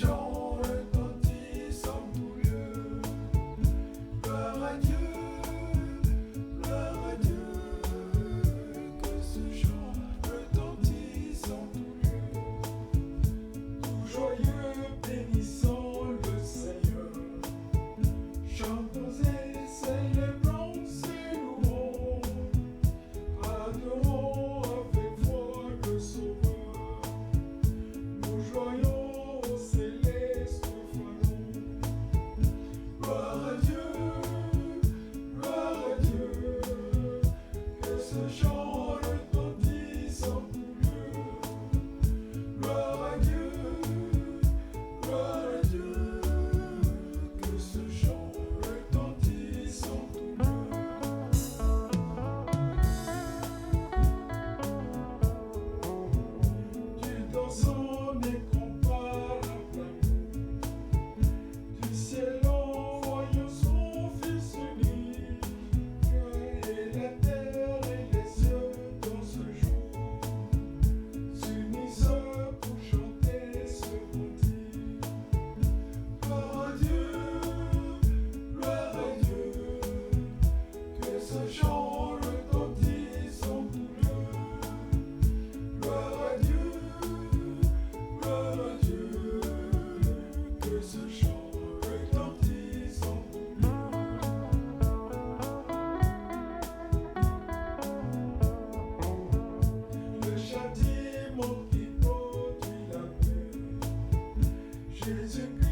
chant retentisse en tout lieu. Gloire à Dieu, gloire à Dieu. Que ce chant retentisse en tout lieu. Tout joyeux, bénissons le Seigneur. Chantons et célébrons ses louanges. Adorons avec foi le Sauveur. Nous joignons au céleste pharaon. Gloire à Dieu, gloire à Dieu. Que ce chant retentisse en tout lieu. Gloire à Dieu, gloire à Dieu. Que ce chant retentisse en tout lieu. Dieu dans son incomparable amour, du ciel envoyant son Fils unique, et la terre et les cieux dans ce jour s'unissent pour chanter ce cantique. Gloire à Dieu, gloire à Dieu. Que ce chant retentisse en tout lieu. Gloire à Dieu, gloire à Dieu. Que ce chant retentisse en tout lieu. Le châtiment qui produit la paix, Jésus-Christ